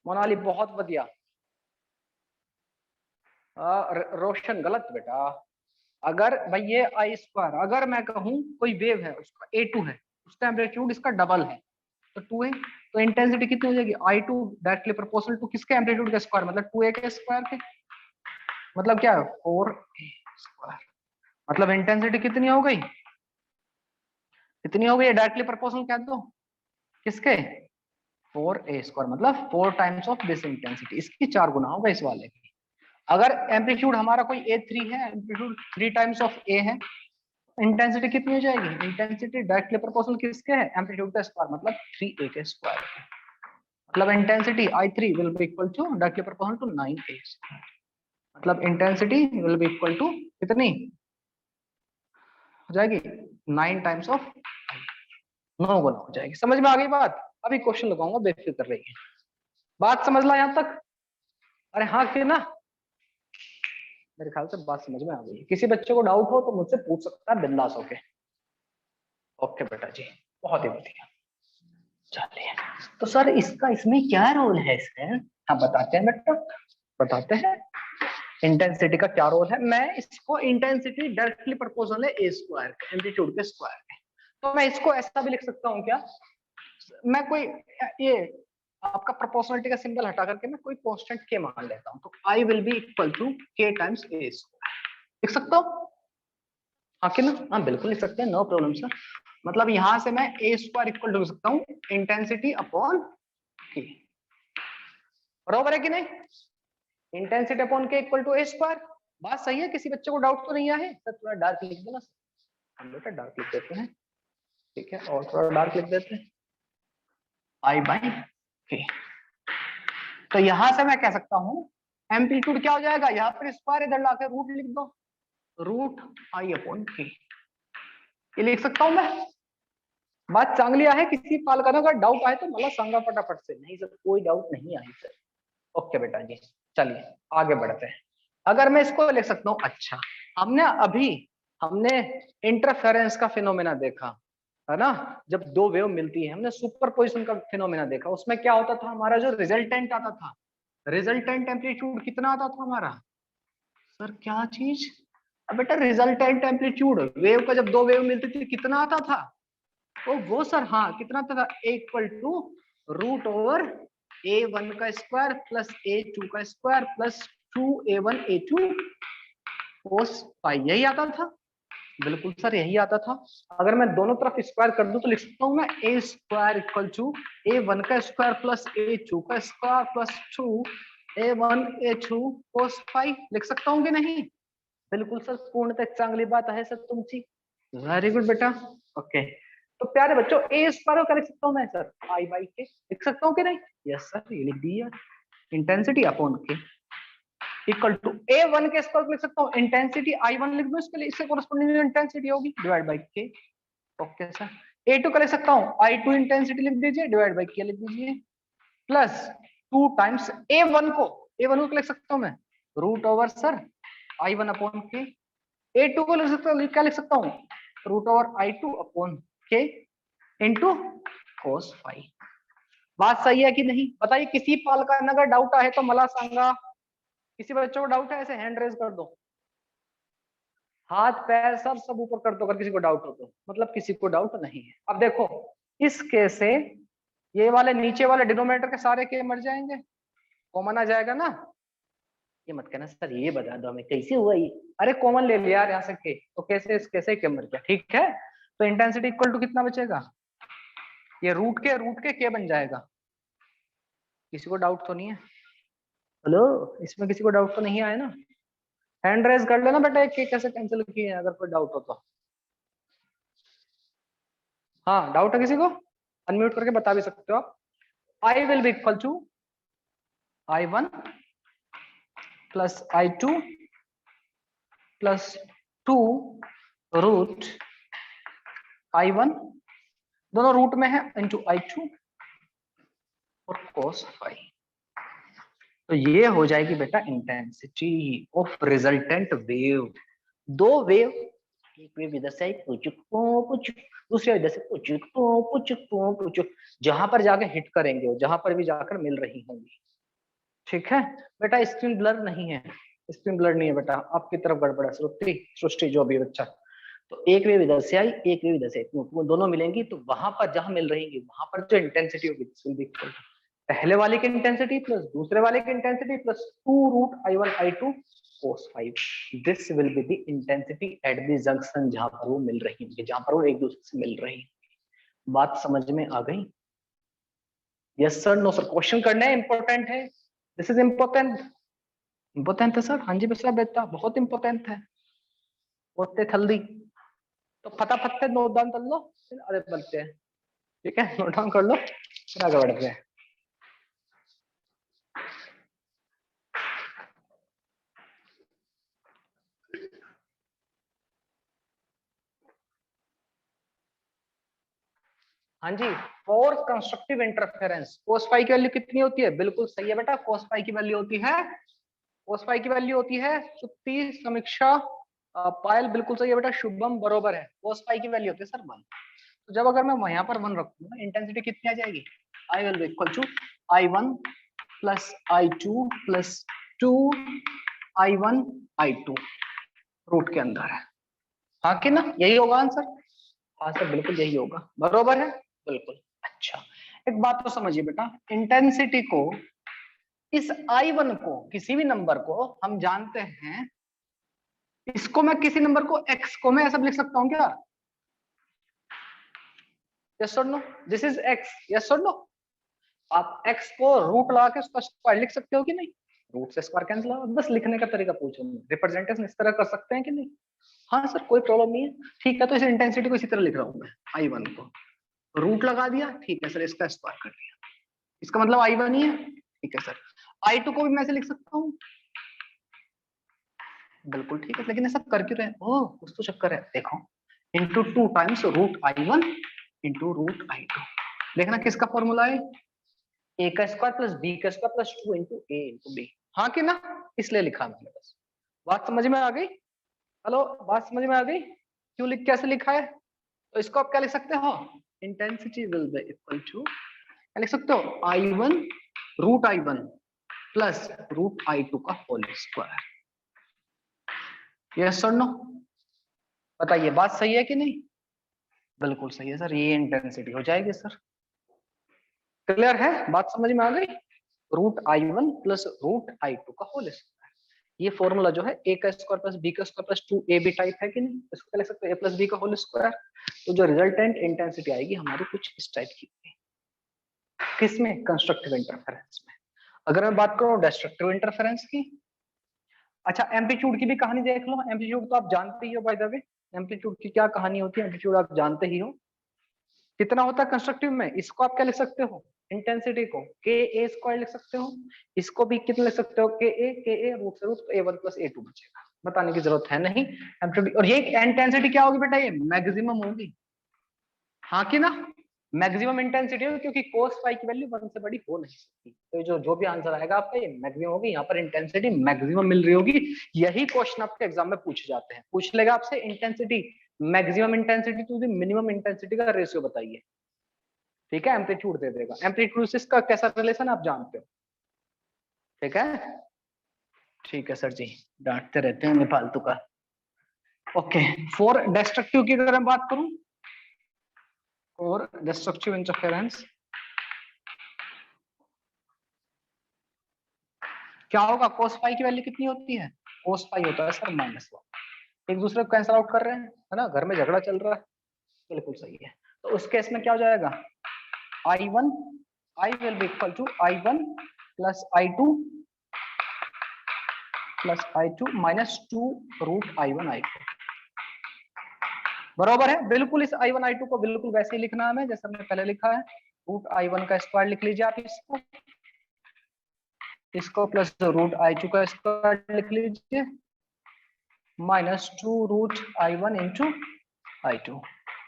मोनाली बहुत बढ़िया। रोशन गलत बेटा। अगर भाई ये आई स्क्वायर, अगर मैं कहूं कोई वेव है, उसका a2 है, उसका एम्पलीट्यूड इसका डबल है, तो 2a, तो इंटेंसिटी कितनी हो जाएगी? I2 डायरेक्टली प्रोपोर्शनल टू किसके एम्पलीट्यूड का स्क्वायर, मतलब 2a के स्क्वायर के, मतलब क्या है 4a स्क्वायर। मतलब इंटेंसिटी कितनी हो गई? कितनी हो गई? डायरेक्टली प्रोपोर्शनल कह दो किसके? 4a स्क्वायर, मतलब 4 टाइम्स ऑफ दिस इंटेंसिटी, इसकी 4 गुना होगा इस वाले की। अगर एम्पलीट्यूड हमारा कोई a3 है, एम्पलीट्यूड 3 टाइम्स ऑफ a है, इंटेंसिटी कितनी हो जाएगी? इंटेंसिटी डायरेक्टली प्रोपोर्शनल किसके है? एम्पलीट्यूड का स्क्वायर, मतलब 3a के स्क्वायर। मतलब intensity I3 will be equal to directly proportional to 9a, मतलब intensity will be equal to कितनी हो जाएगी? 9 टाइम्स ऑफ 9 गुना हो जाएगी। समझ में आ गई बात? अभी क्वेश्चन लगाऊंगा, बेफिक्र रहिए। बात समझ ला यहां तक? अरे हाँ कि ना? मेरे ख्याल से बात समझ में आ गई। किसी बच्चे को डाउट हो तो मुझसे पूछ सकता है बिंदास होके। ओके बेटा जी, बहुत ही बढ़िया। चलिए, तो सर इसका इसमें क्या रोल है इसमें? हाँ बताते हैं बेटा, बताते हैं। इंटेंसिटी का क्या रोल है? मैं इसको इंटेंसिटी डायरेक्टली प्रोपोर्शनल है ए स्क्वायर एम्पलीट्यूड के स्क्वायर के, तो मैं इसको ऐसा भी लिख सकता हूँ क्या? मैं कोई ये आपका प्रोपोर्शनलिटी का सिंबल हटा करके मैं कोई कांस्टेंट के मान लेता हूँ, तो I will be equal to k times a square, लिख सकता हूँ? हाँ कि ना? हाँ बिल्कुल लिख सकते हैं, नो प्रॉब्लम सर। मतलब यहां से मैं ए स्क्वायर इक्वल टू लिख सकता हूँ इंटेंसिटी अपॉन के, बराबर है कि नहीं? इंटेंसिटी अपॉन के इक्वल टू ए स्क्वायर। बात सही है? किसी बच्चे को डाउट तो नहीं आया है? सर थोड़ा डार्क लिख देना, हम बेटा डार्क लिख देते हैं, ठीक है, और थोड़ा डार्क लिख देते हैं, आई बाई ओके, तो यहां से मैं कह सकता हूं एम्पलीट्यूड क्या हो जाएगा, यहाँ पर स्क्वायर इधर लाके रूट लिख दो, रूट आई अपॉन के, ये लिख सकता हूं मैं। बात चांगली आहे, किसी पालकानं का डाउट आहे तो मला सांगा फटाफट से। नहीं सर, कोई डाउट नहीं आई सर। ओके बेटा जी, चलिए आगे बढ़ते हैं। अगर मैं इसको लिख सकता हूँ, अच्छा हमने इंटरफेरेंस का फिनोमेना देखा है ना, जब दो वेव मिलती है, हमने सुपरपोजिशन का फिनोमेना देखा। उसमें क्या होता था, हमारा जो रिजल्टेंट आता था, रिजल्टेंट एम्पलीट्यूड कितना आता था हमारा सर, क्या चीज, अब बेटा रिजल्टेंट एम्पलीट्यूड वेव का, जब दो वेव मिलती थी कितना आता था, तो वो सर हाँ कितना आता था, equal to root over a1 का स्क्वायर प्लस a2 का स्क्वायर प्लस 2a1 a2 कोस पाई, यही आता था। बिल्कुल सर यही आता था। अगर मैं दोनों तरफ स्क्वायर कर दूं तो लिख सकता हूँ मैं ए स्क्वायर इक्वल टू a1 का स्क्वायर प्लस a2 का स्क्वायर प्लस 2a1 a2 कोस पाई, लिख सकता हूँ कि नहीं? बिल्कुल सर, पूर्णतः चांगली बात है सर तुमची, वेरी गुड बेटा। ओके, तो प्यारे बच्चों ए स्क्वायर को लिख सकता हूँ मैं सर आई बाई के, लिख सकता हूँ कि नहीं? यस सर, ये लिख दिया, इंटेंसिटी अपॉन के इक्वल टू a1 के स्क्वायर लिख सकता हूँ, इंटेंसिटी i1 लिख दूं इसके लिए, इससे कोरस्पोंडिंग इंटेंसिटी होगी डिवाइड बाय के। ओके सर, a2 का लिख सकता हूँ i2 इंटेंसिटी लिख दीजिए, डिवाइड बाय के लिख दीजिए, प्लस 2 टाइम्स a1 को लिख सकता हूँ मैं root over sir i1 upon के, a2 को लिख सकता हूँ, क्या लिख सकता हूँ, रूट ओवर i2 अपॉन के इंटू कोस फाई। बात सही है कि नहीं बताइए, किसी पालकांना अगर डाउट आहे तो मला सांगा। किसी बच्चों को डाउट है ऐसे हैंड रेज कर दो, हाथ पैर सब ऊपर कर दो अगर किसी को डाउट हो तो, मतलब किसी को डाउट नहीं है। अब देखो इस केस से ये वाले नीचे वाले डिनोमिनेटर के सारे के मर जाएंगे, कॉमन आ जाएगा ना। ये मत कहना सर, ये बता दो हमें कैसे हुआ ये। अरे कॉमन ले लिया यार यहाँ से के, तो कैसे के मर गया, ठीक है। तो इंटेंसिटी इक्वल टू कितना बचेगा, ये रूट के बन जाएगा। किसी को डाउट तो नहीं है? हेलो, इसमें किसी को डाउट तो नहीं आया ना? हैंड रेज कर लेना बेटा, एक कैसे कैंसिल किए हैं, अगर कोई डाउट हो तो। हाँ डाउट है किसी को, अनम्यूट करके बता भी सकते हो आप। I will be equal to i1 plus i2 plus 2 root i1, दोनों रूट में है, इंटू i2 और cos फाई। तो ये हो जाएगी बेटा इंटेंसिटी ऑफ रिजल्टेंट वेव। दो वेव, एक वेव इधर से पुचुक पुचुक, दूसरे इधर से पुचुक पुचुक पुचुक, जहां पर जाके हिट करेंगे, जहां पर भी जाकर मिल रही होंगी, ठीक है बेटा। स्क्रीन ब्लर नहीं है, स्क्रीन ब्लर नहीं है बेटा, आपकी तरफ गड़बड़ है सृष्टि जो भी बच्चा। तो एक वेव इधर से आई, एक वेव इधर से, वो दोनों मिलेंगी तो वहां पर जहां मिल रही वहां पर जो इंटेंसिटी होगी, पहले वाले की इंटेंसिटी प्लस दूसरे वाले की intensity plus 2 root i1 i2 cos 5, this will be the intensity at the junction, जहां पर वो मिल रही होंगी, जहां पर वो एक दूसरे से मिल रही। बात समझ में आ गई? Yes sir, no sir, question करना है, इंपॉर्टेंट है, दिस इज इंपॉर्टेंट है सर। हाँ जी बेटा, बेटा बहुत इंपॉर्टेंट है, होते थल्दी तो फटाफट से नोट डाउन कर लो, फिर आगे बढ़ते हैं, ठीक है, नोट डाउन कर लो फिर आगे बढ़ते हैं। हाँ जी, for constructive interference cos phi की वैल्यू कितनी होती है, बिल्कुल सही है बेटा, cos फाई की वैल्यू होती है, cos फाई की वैल्यू होती है सुप्ति समीक्षा पायल, बिल्कुल सही है बेटा, शुभम बरोबर है, cos फाई की वैल्यू होती है सर 1। तो जब अगर मैं यहाँ पर 1 रखूंगा, इंटेंसिटी कितनी आ जाएगी, I will be equal to i1 plus i2 plus 2 i1 i2 root के अंदर है, हाँ कि ना, यही होगा आंसर। हाँ सर बिल्कुल यही होगा, बरोबर है बिल्कुल। अच्छा एक बात तो समझिए बेटा, इंटेंसिटी को, इस i1 को, किसी भी नंबर को हम जानते हैं, इसको मैं किसी नंबर को x को मैं ऐसा लिख सकता हूं क्या, यस और no, this is x, yes और नो। आप x को रूट लगा के उसका स्क्वायर लिख सकते हो कि नहीं, रूट से स्क्वायर कैंसिल होगा, बस लिखने का तरीका पूछो, रिप्रेजेंटेशन इस तरह कर सकते हैं कि नहीं? हाँ सर कोई प्रॉब्लम नहीं है, ठीक है। तो इस इंटेंसिटी को इसी तरह लिख रहा हूं मैं, i1 को रूट लगा दिया, ठीक है सर, इसका स्क्वायर कर दिया, इसका मतलब I1 ही है, ठीक है सर। I2 को भी मैं ऐसे लिख सकता हूँ, बिल्कुल ठीक है, लेकिन ऐसा कर क्यों रहे हैं? ओह कुछ तो चक्कर है, देखो into 2 times root I1 into root I2। देखना किसका फॉर्मूला है, a का स्क्वायर प्लस b का square plus 2 into a into b, हाँ कि ना, इसलिए लिखा मैंने बस। बात समझ में आ गई? हेलो, बात समझ में आ गई? क्यों लिख, कैसे लिखा है? तो इसको आप क्या लिख सकते हो, intensity will be equal to, क्या लिख सकते हो, I1 root I1 plus root I2 का होल स्क्वायर। यस और नो? बताइए बात सही है कि नहीं? बिल्कुल सही है सर, ये इंटेंसिटी हो जाएगी सर। क्लियर है, बात समझ में आ गई? Root I1 plus root I2 का होल स्क्वायर। ये फॉर्मूला जो है a का स्क्वायर प्लस b का स्क्वायर प्लस 2ab टाइप है कि नहीं, इसको क्या लिख सकते हैं, a प्लस b का होल स्क्वायर। तो जो रिजल्टेंट इंटेंसिटी आएगी हमारी कुछ इस टाइप की, किसमें, कंस्ट्रक्टिव इंटरफेरेंस में। अगर मैं बात करूं डिस्ट्रक्टिव इंटरफेरेंस की, अच्छा एम्पलीट्यूड की भी कहानी देख लो। एम्पलीट्यूड तो आप जानते ही हो बाय द वे, एम्पलीट्यूड की क्या कहानी होती है, एम्पलीट्यूड आप जानते ही हो। कितना होता है कंस्ट्रक्टिव में, इसको आप क्या लिख सकते हो, इंटेंसिटी को के ए स्क्वायर लिख सकते हो, इसको भी कितना लिख सकते हो, के ए रूट से रूट A1 प्लस A2 बचेगा, बताने की जरूरत है नहीं। एम्पलीट्यूड और ये इंटेंसिटी क्या होगी बेटा, ये मैक्सिमम होगी, हाँ कि ना, मैक्सिमम इंटेंसिटी होगी, क्योंकि cos फाई की वैल्यू 1 से बड़ी हो नहीं सकती। तो जो भी आंसर आएगा आपका ये मैक्सिमम होगी, यहाँ पर इंटेंसिटी मैक्सिमम मिल रही होगी। यही क्वेश्चन आपके एग्जाम में पूछे जाते हैं, पूछ लेगा आपसे intensity, maximum intensity to the minimum intensity का रेशियो बताइए, ठीक है, एम्पलीट्यूड दे देगा। एम्पलीट्यूड से इसका कैसा रिलेशन आप जानते हो, ठीक है, ठीक है सर जी, डांटते रहते हैं फालतू का। ओके, फॉर डिस्ट्रक्टिव की अगर मैं बात करूं, और डिस्ट्रक्टिव इंटरफेरेंस क्या होगा, cos फाई की वैल्यू कितनी होती है, cos फाई होता है सर -1। एक दूसरे को कैंसिल आउट कर रहे हैं, है ना, घर में झगड़ा चल रहा है, बिल्कुल सही है। तो उस केस में क्या हो जाएगा, I1 I will be equal to I1 plus I2 plus I2 minus 2 root I1 I2, बराबर है। बिल्कुल इस I1 I2 को बिल्कुल वैसे ही लिखना है हमें जैसे हमने पहले लिखा है, रूट I1 का स्क्वायर लिख लीजिए आप, इसको प्लस रूट I2 का स्क्वायर लिख लीजिए minus 2 root I1 into I2।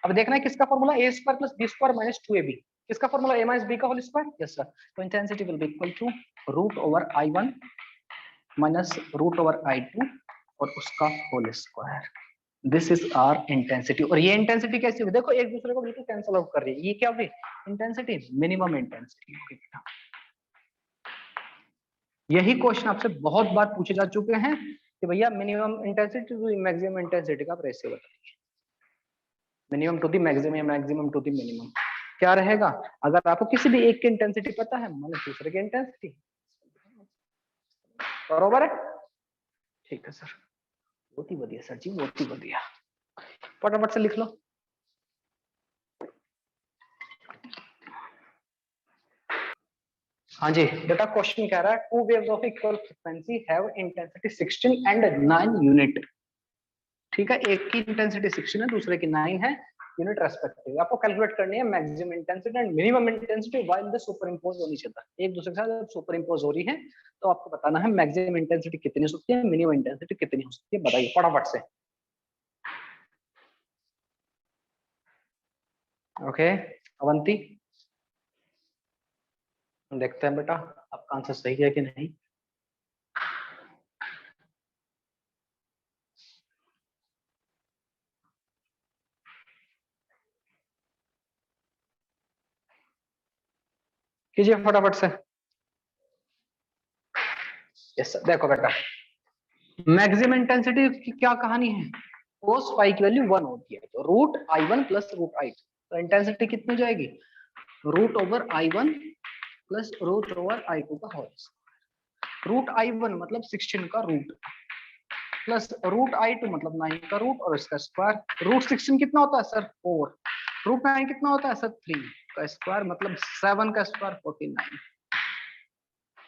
अब देखना है किसका formula, a square plus b square minus 2ab, किसका फॉर्मूला, a माइनस b का होल स्क्वायर, यस सर। तो intensity will be equal to root over I1 minus root over I2 और उसका whole square. This is our intensity. और ये intensity कैसी होगी, देखो एक दूसरे को बिल्कुल कैंसिल आउट कर रही है, ये क्या होगी, इंटेंसिटी मिनिमम इंटेंसिटी होगी बेटा। यही क्वेश्चन आपसे बहुत बार पूछे जा चुके हैं कि भैया minimum intensity to maximum intensity का रेशियो बताइए, minimum to the maximum, maximum to the minimum क्या रहेगा। अगर आपको किसी भी एक की इंटेंसिटी पता है, मान दूसरे की इंटेंसिटी, बरोबर है, ठीक है सर, बहुत ही बढ़िया सर जी, बहुत ही बढ़िया, फटाफट से लिख लो। हाँ जी बेटा, क्वेश्चन कह रहा है two waves of equal frequency have intensity 16 and 9 unit, ठीक है, एक की इंटेंसिटी 16 है, दूसरे की 9 है यूनिट रेस्पेक्टिव। आपको कैलकुलेट करनी है maximum intensity and minimum intensity while the super impose होनी चाहिए, एक दूसरे के साथ सुपर इंपोज हो रही है, तो आपको बताना है मैक्सिमम इंटेंसिटी कितनी हो सकती है, मिनिमम इंटेंसिटी कितनी हो सकती है, बताइए फटाफट से। ओके अवंती, देखते हैं बेटा आपका आंसर सही है कि नहीं। कीजिए फटाफट से। यस सर, देखो बेटा मैक्सिमम इंटेंसिटी की क्या कहानी है, cos फाई की वैल्यू 1 होती है, तो root I1 plus root I2, तो इंटेंसिटी कितनी हो जाएगी, root over I1 plus root over I2 का होल स्क्वायर। रूट I1 मतलब 16 का रूट प्लस रूट I2 मतलब 9 का रूट और इसका स्क्वायर। रूट 16 कितना होता है सर 4, रूट 9 कितना होता है सर 3 का स्क्वायर मतलब 7 का स्क्वायर 49।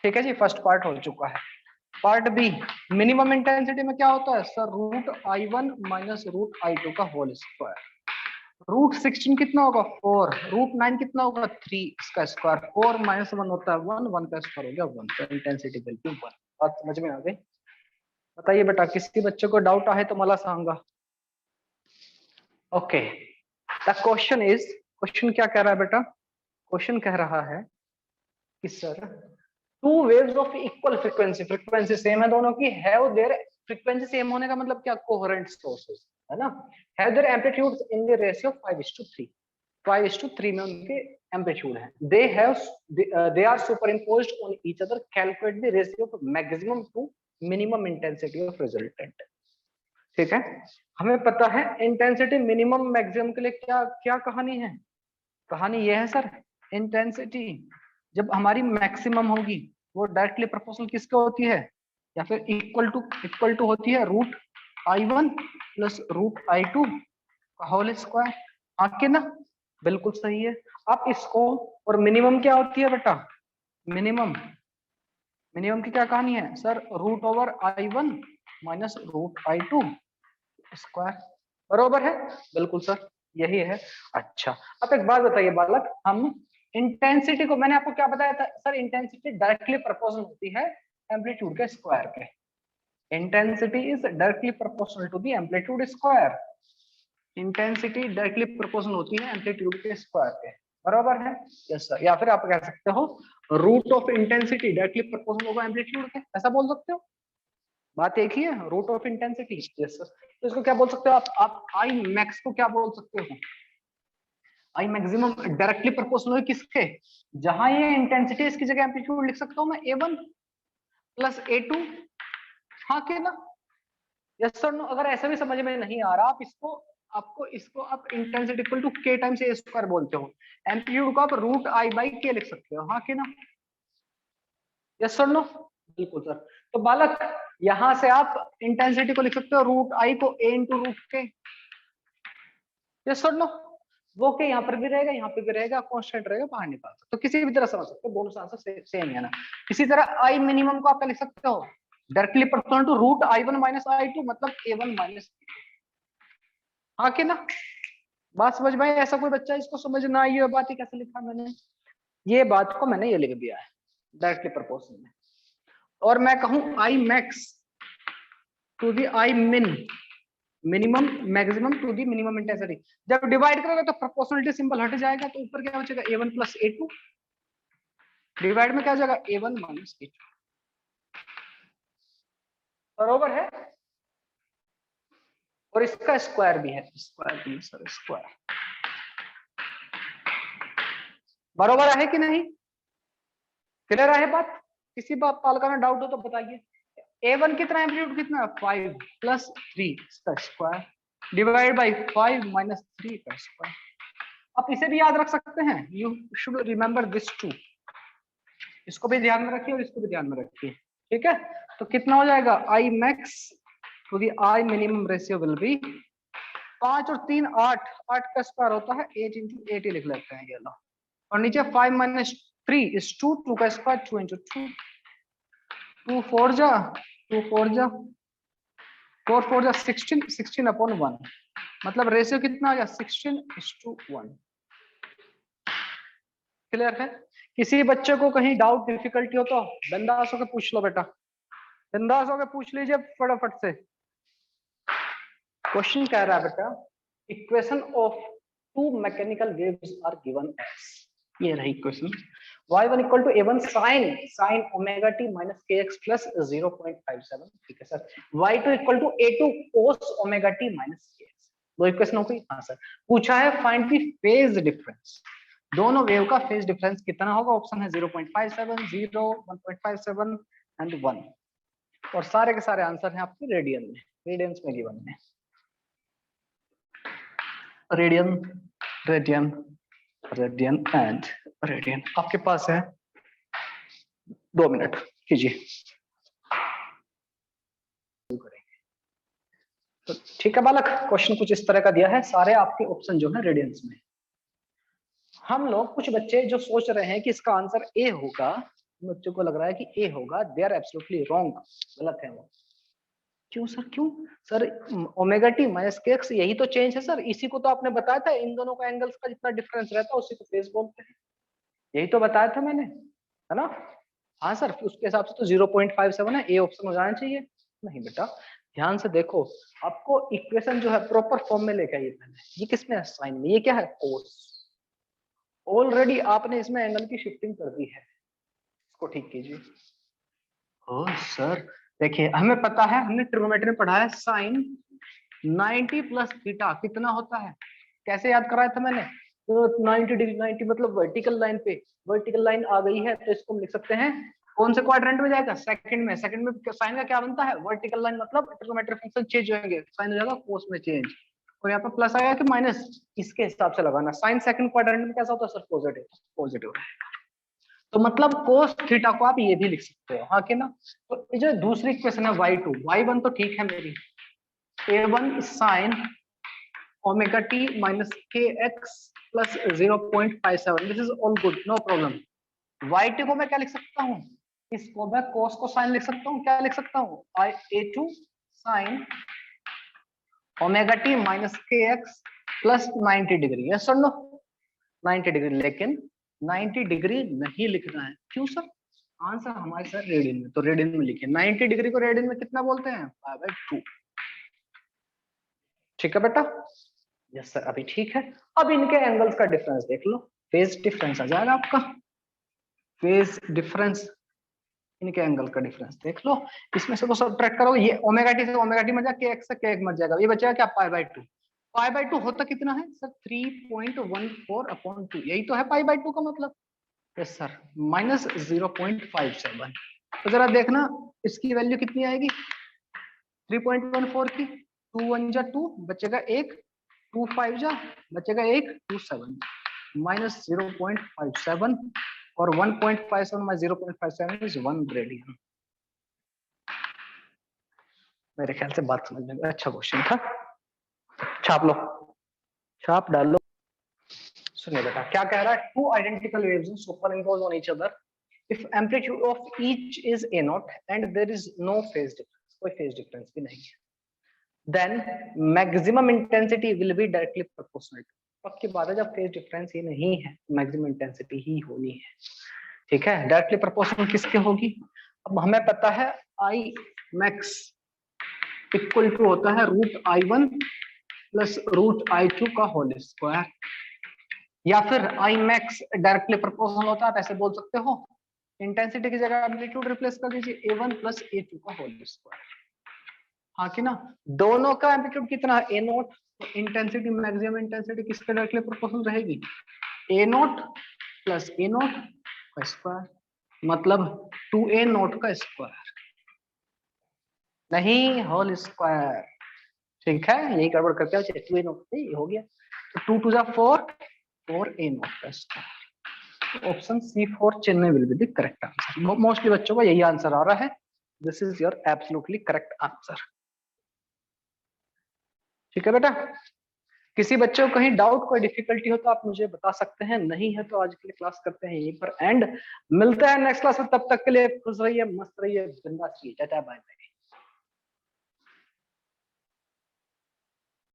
ठीक है जी, फर्स्ट पार्ट हो चुका है। पार्ट बी, मिनिमम इंटेंसिटी में क्या होता है sir, root I1 minus root I2 का होल स्क्वायर। रूट 16 कितना होगा 4, रूट 9 कितना होगा 3, इसका स्क्वायर 4 माइनस 1 होता है 1, 1 का स्क्वायर हो गया 1, तो इंटेंसिटी वैल्यू 1। बात समझ में आ गई? बताइए बेटा, किसी बच्चे को डाउट आहे तो मला सांगा। Okay, the question is, question क्या कह रहा है बेटा? क्वेश्चन कह रहा है कि sir two waves of equal frequency, frequency same है दोनों की, हैव देयर, फ्रीक्वेंसी सेम होने का मतलब क्या, कोहेरेंट सोर्सेस है ना, have their amplitudes in the ratio 5:3, 5:3 में उनके एम्पलीट्यूड है, they are superimposed on each other, calculate the ratio of maximum to minimum intensity of resultant। ठीक है, हमें पता है इंटेंसिटी मिनिमम मैक्सिमम के लिए क्या क्या कहानी है, कहानी ये है सर, इंटेंसिटी जब हमारी मैक्सिमम होगी वो डायरेक्टली प्रोपोर्शनल किसके होती है, या फिर इक्वल टू होती है root I1 plus root I2 का होल स्क्वायर। आके ना, बिल्कुल सही है। आप इसको, और मिनिमम क्या होती है बेटा, मिनिमम, मिनिमम की क्या कहानी है sir, root over I1 minus root I2 square, बरोबर है? बिल्कुल सर, यही है। अच्छा, अब एक बात बताइए बालक, हम इंटेंसिटी को, मैंने आपको क्या बताया था सर, इंटेंसिटी डायरेक्टली प्रोपोर्शनल होती है एम्पलीट्यूड के स्क्वायर के, intensity is directly proportional to the amplitude square, intensity directly proportional होती है एम्पलीट्यूड के स्क्वायर के, बराबर है? यस सर, या फिर आप कह सकते हो root of intensity directly proportional होगा एम्पलीट्यूड के, ऐसा बोल सकते हो, बात एक ही है, root of intensity. Yes sir, तो इसको क्या बोल सकते हो आप आई मैक्स को क्या बोल सकते हो, आई मैक्सिमम डायरेक्टली प्रोपोर्शनल है किसके, जहां ये इंटेंसिटी, इसकी जगह एम्पलीट्यूड लिख सकता हूं मैं A1 प्लस A2, हाँ के ना, यस सर नो। अगर ऐसा भी समझ में नहीं आ रहा, आप इसको, आपको इसको आप intensity equal to k times a square बोलते हो, एम्पलीट्यूड को आप रूट I बाई k लिख सकते हो, हाँ के ना, यस सर नो, बिल्कुल सर। तो बालक यहां से आप इंटेंसिटी को लिख सकते हो रूट I को a into root k, yes sir no, वो के यहाँ पर भी रहेगा, यहाँ पे भी रहेगा, कांस्टेंट रहेगा, बाहर निकाल सकते तो किसी भी तरह समझ सकते हो, दोनों आंसर सेम है ना। इसी तरह आई मिनिमम को आप लिख सकते हो directly proportional to root I1 minus I2, मतलब A1 माइनस, हाँ कि ना, बात समझ में? ऐसा कोई बच्चा इसको समझ ना आई है बात ही कैसे लिखा मैंने, ये बात को मैंने ये लिख दिया है डायरेक्टली प्रोपोर्शनल में। और मैं कहूं आई max to the I min, minimum maximum to the minimum intensity, जब डिवाइड करोगे तो प्रोपोर्शनलिटी सिंबल हट जाएगा, तो ऊपर क्या बचेगा A1 प्लस A2, डिवाइड में क्या हो जाएगा A1 माइनस A2, बरोबर है? और इसका स्क्वायर भी है, स्क्वायर भी सर, स्क्वायर, बरोबर है कि नहीं? क्लियर है बात? किसी बात पालका में डाउट हो तो बताइए। A1 कितना, एम्पलीट्यूड कितना है 5 प्लस 3 इसका स्क्वायर डिवाइड बाय 5 माइनस 3 का स्क्वायर। आप इसे भी याद रख सकते हैं, you should remember this too, इसको भी ध्यान में रखिए और इसको भी ध्यान में रखिए, ठीक है? तो कितना हो जाएगा I max to the I minimum ratio will be 5 और 3 8, 8 का स्क्वायर होता है 8 इंटू 8 ही लिख लेते हैं ये लो, और नीचे 5 माइनस 3 इज 2, 2 का स्क्वायर 2 इंटू 2, 2 4 जा 2 4 जा 4 4 जा 16, 16 अपॉन 1, मतलब रेशियो कितना आ गया 16:1। क्लियर है? किसी बच्चे को कहीं डाउट डिफिकल्टी हो तो बिंदास होकर पूछ लो बेटा, बिंदास होकर पूछ लीजिए फटाफट से। क्वेश्चन कह रहा है बेटा, equation of two mechanical waves are given as, ये रही equation, y1 equal to a1 sin omega t minus kx plus 0.57, ठीक है sir, y2 equal to a2 cos omega t minus kx, दो इक्वेशन हो गई। हाँ सर, पूछा है फाइंड द फेज डिफरेंस, दोनों वेव का फेज डिफरेंस कितना होगा, ऑप्शन है 0.57, 0, 1.57 एंड 1, और सारे के सारे आंसर हैं आपके रेडियन में, रेडियंस में गिवन है, radian radian radian and radian. आपके पास है 2 मिनट, कीजिए। तो ठीक है बालक, क्वेश्चन कुछ इस तरह का दिया है, सारे आपके ऑप्शन जो है रेडियंस में। हम लोग, कुछ बच्चे जो सोच रहे हैं कि इसका आंसर ए होगा, बच्चों को लग रहा है कि ए होगा, दे आर एब्सोल्युटली रॉन्ग, गलत है वो। क्यों सर, क्यों sir? Omega T minus k x यही तो चेंज है सर। इसी को तो आपने बताया था, इन दोनों का एंगल्स का जितना डिफरेंस रहता है उसी को फेज बोलते हैं। यही तो बताया था मैंने, है ना? हाँ सर, उसके हिसाब से तो 0.57 है, ए ऑप्शन हो जाना चाहिए। नहीं बेटा, ध्यान से देखो, आपको इक्वेशन जो है प्रॉपर फॉर्म में लेके आइए पहले। ये किसमें है? साइन में। ये क्या है? कोस। ऑलरेडी आपने इसमें एंगल की शिफ्टिंग कर दी है, इसको ठीक कीजिए। ओह सर, देखिए हमें पता है, हमने ट्रिग्नोमेट्री में पढ़ा है, साइन 90 प्लस थीटा कितना होता है? कैसे याद कराया था मैंने? तो 90 डिग्री, 90 मतलब वर्टिकल लाइन पे, वर्टिकल लाइन आ गई है तो इसको हम लिख सकते हैं कौन से क्वाड्रेंट में जाएगा? सेकंड में। सेकंड में साइन का क्या बनता है? वर्टिकल लाइन मतलब ट्रिग्नोमेट्रिक फंक्शन चेंज होंगे, साइन हो जाएगा कोस में चेंज, और यहाँ पर प्लस आएगा कि माइनस, इसके हिसाब से लगाना। साइन सेकंड क्वाड्रेंट में कैसा होता है सर? Positive, positive. तो मतलब कोस थीटा को आप ये भी लिख सकते हो, हाँ कि ना? तो ये जो दूसरी इक्वेशन है y2, y1 तो ठीक है मेरी, a1 sine omega T minus k x plus 0.57, this is all good, no problem. y2 को मैं क्या लिख सकता हूँ? इसको मैं कोस को साइन लिख सकता हूँ, क्या लिख सकता हूँ? a2 sign omega T minus k x plus 90 degree, yes और नो? 90 डिग्री, लेकिन 90 डिग्री नहीं लिखना है। क्यों सर? आंसर हमारे सर रेडियन में, तो रेडियन में लिखिए। 90 डिग्री को रेडियन में कितना बोलते हैं? π/2। ठीक है बेटा? यस सर, अभी ठीक है। अब इनके एंगल्स का डिफरेंस देख लो, फेज डिफरेंस आ जाएगा आपका, फेज डिफरेंस, इनके एंगल का डिफरेंस देख लो। इसमें से को सब्ट्रैक्ट करो, ये ओमेगा टी से ओमेगा टी मर जाएगा, के एक्स से के एक्स मर जाएगा, ये बचेगा क्या? π/2। π/2 होता कितना है सर? 3.14/2, यही तो है π/2 का मतलब। Yes sir, minus 0.57। तो जरा देखना इसकी वैल्यू कितनी आएगी 3.14 की। 2 1 जा 2, बचेगा 1, 2 5 जा, बचेगा 1, 2 7, माइनस 0.57, और 1.57 माइनस 0.57 इज 1 रेडियन। मेरे ख्याल से बात समझ में अच्छा क्वेश्चन था। छाप लो, छाप डालो। सुनिए बेटा क्या कह रहा है, two identical waves superimpose on each other if amplitude of each is a naught and there is no phase difference, कोई phase difference भी नहीं है, then maximum intensity will be directly proportional to, पक्की बात है, जब phase difference ही नहीं है maximum intensity ही होनी है। ठीक है, डायरेक्टली प्रोपोर्शनल किसके होगी? अब हमें पता है I max इक्वल टू होता है √I1 प्लस √I2 का होल स्क्वायर, या फिर I max डायरेक्टली प्रोपोर्शनल होता है, आप ऐसे बोल सकते हो, इंटेंसिटी की जगह एम्पलीट्यूड रिप्लेस कर दीजिए, A1 प्लस A2 का होल स्क्वायर, हाँ कि ना? दोनों का एम्पलीट्यूड कितना है? A0, तो इंटेंसिटी, मैक्सिमम इंटेंसिटी किसके डायरेक्टली प्रोपोर्शनल रहेगी? A0 प्लस A0 का स्क्वायर, मतलब 2A0 का स्क्वायर, नहीं होल स्क्वायर। ठीक है, यही गड़बड़ करके 2A0 हो गया, तो 2 2 जा 4, 4A0 का square. Option C4 Chennai will be the correct answer. Mostly बच्चों का यही आंसर आ रहा है, this is your absolutely correct answer. ठीक है बेटा, किसी बच्चे को कहीं डाउट, कोई डिफिकल्टी हो तो आप मुझे बता सकते हैं, नहीं है तो आज के लिए क्लास करते हैं यहीं पर एंड। मिलते हैं नेक्स्ट क्लास में, तब तक के लिए खुश रहिए, मस्त रहिए, बिंदास रहिए, टाटा बाय बाय।